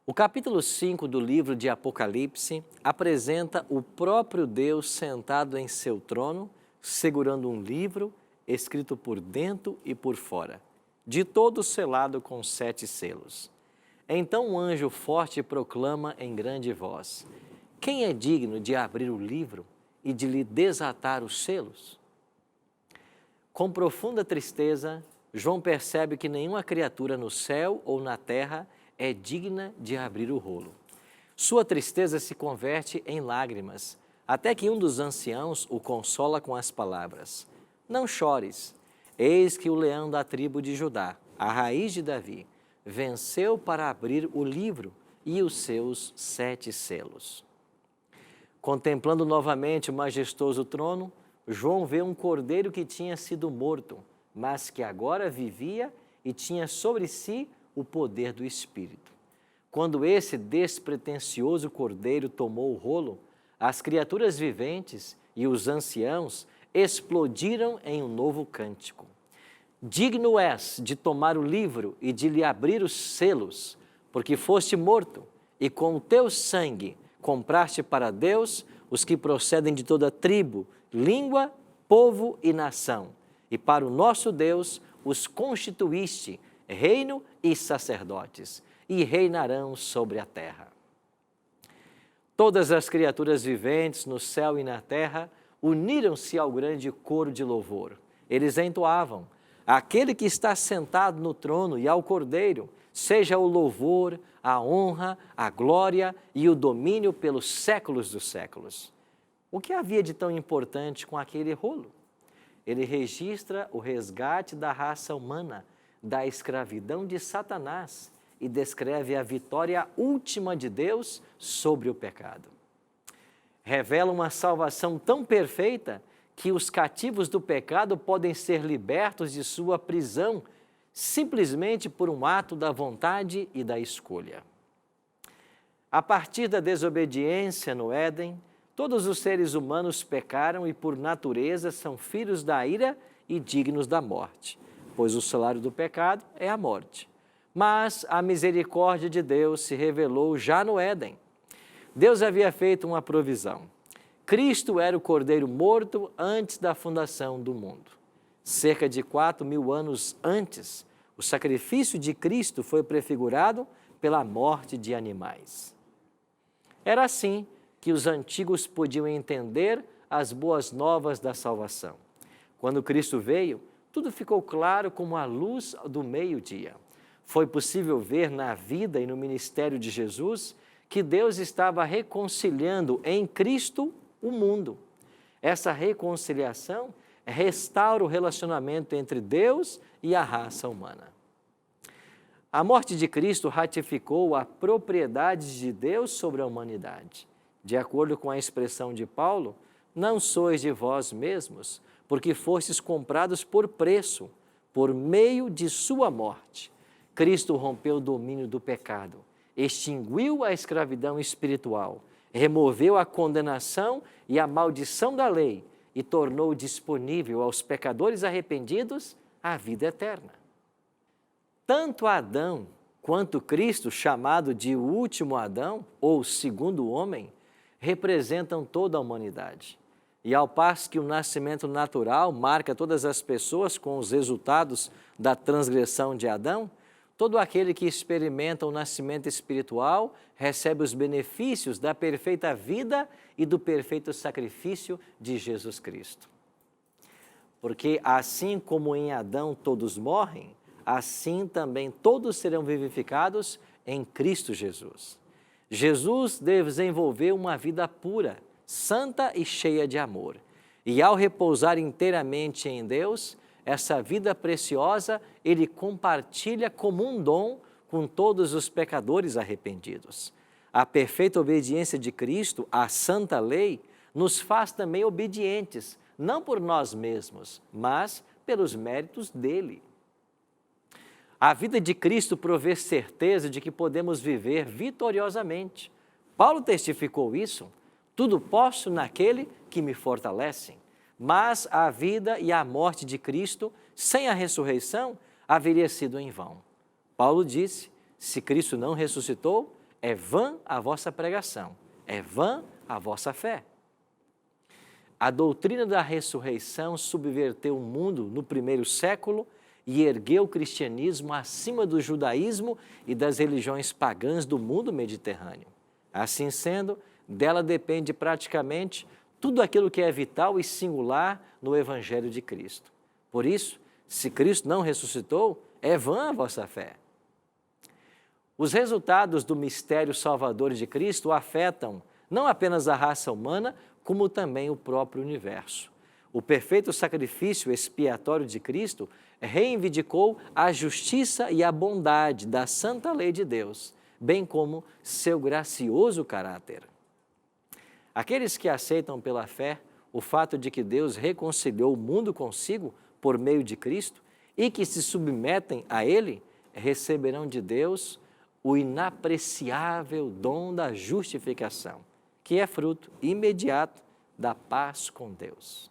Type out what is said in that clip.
O capítulo 5 do livro de Apocalipse apresenta o próprio Deus sentado em seu trono, segurando um livro escrito por dentro e por fora, de todo selado com 7 selos. Então um anjo forte proclama em grande voz: quem é digno de abrir o livro e de lhe desatar os selos? Com profunda tristeza, João percebe que nenhuma criatura no céu ou na terra é digna de abrir o rolo. Sua tristeza se converte em lágrimas, até que um dos anciãos o consola com as palavras: não chores, eis que o leão da tribo de Judá, a raiz de Davi, venceu para abrir o livro e os seus 7 selos. Contemplando novamente o majestoso trono, João vê um cordeiro que tinha sido morto, mas que agora vivia e tinha sobre si o poder do Espírito. Quando esse despretensioso cordeiro tomou o rolo, as criaturas viventes e os anciãos explodiram em um novo cântico. Digno és de tomar o livro e de lhe abrir os selos, porque foste morto, e com o teu sangue compraste para Deus os que procedem de toda tribo, língua, povo e nação, e para o nosso Deus os constituíste reino e sacerdotes, e reinarão sobre a terra. Todas as criaturas viventes no céu e na terra uniram-se ao grande coro de louvor. Eles entoavam: aquele que está sentado no trono e ao Cordeiro, seja o louvor, a honra, a glória e o domínio pelos séculos dos séculos. O que havia de tão importante com aquele rolo? Ele registra o resgate da raça humana da escravidão de Satanás e descreve a vitória última de Deus sobre o pecado. Revela uma salvação tão perfeita que os cativos do pecado podem ser libertos de sua prisão simplesmente por um ato da vontade e da escolha. A partir da desobediência no Éden, todos os seres humanos pecaram e, por natureza, são filhos da ira e dignos da morte, pois o salário do pecado é a morte. Mas a misericórdia de Deus se revelou já no Éden. Deus havia feito uma provisão. Cristo era o cordeiro morto antes da fundação do mundo. Cerca de 4.000 anos antes, o sacrifício de Cristo foi prefigurado pela morte de animais. Era assim que os antigos podiam entender as boas novas da salvação. Quando Cristo veio, tudo ficou claro como a luz do meio-dia. Foi possível ver na vida e no ministério de Jesus que Deus estava reconciliando em Cristo o mundo. Essa reconciliação restaura o relacionamento entre Deus e a raça humana. A morte de Cristo ratificou a propriedade de Deus sobre a humanidade. De acordo com a expressão de Paulo, não sois de vós mesmos, porque fostes comprados por preço, por meio de sua morte. Cristo rompeu o domínio do pecado, extinguiu a escravidão espiritual, removeu a condenação e a maldição da lei e tornou disponível aos pecadores arrependidos a vida eterna. Tanto Adão quanto Cristo, chamado de o último Adão, ou segundo homem, representam toda a humanidade. E ao passo que o nascimento natural marca todas as pessoas com os resultados da transgressão de Adão, todo aquele que experimenta o nascimento espiritual recebe os benefícios da perfeita vida e do perfeito sacrifício de Jesus Cristo. Porque assim como em Adão todos morrem, assim também todos serão vivificados em Cristo Jesus. Jesus desenvolveu uma vida pura, santa e cheia de amor. E ao repousar inteiramente em Deus, essa vida preciosa Ele compartilha como um dom com todos os pecadores arrependidos. A perfeita obediência de Cristo à santa lei nos faz também obedientes, não por nós mesmos, mas pelos méritos dele. A vida de Cristo provê certeza de que podemos viver vitoriosamente. Paulo testificou isso: tudo posso naquele que me fortalece. Mas a vida e a morte de Cristo, sem a ressurreição, haveria sido em vão. Paulo disse: se Cristo não ressuscitou, é vã a vossa pregação, é vã a vossa fé. A doutrina da ressurreição subverteu o mundo no primeiro século e ergueu o cristianismo acima do judaísmo e das religiões pagãs do mundo mediterrâneo. Assim sendo, dela depende praticamente tudo aquilo que é vital e singular no Evangelho de Cristo. Por isso, se Cristo não ressuscitou, é vã a vossa fé. Os resultados do mistério salvador de Cristo afetam não apenas a raça humana, como também o próprio universo. O perfeito sacrifício expiatório de Cristo reivindicou a justiça e a bondade da santa lei de Deus, bem como seu gracioso caráter. Aqueles que aceitam pela fé o fato de que Deus reconciliou o mundo consigo por meio de Cristo e que se submetem a Ele, receberão de Deus o inapreciável dom da justificação, que é fruto imediato da paz com Deus.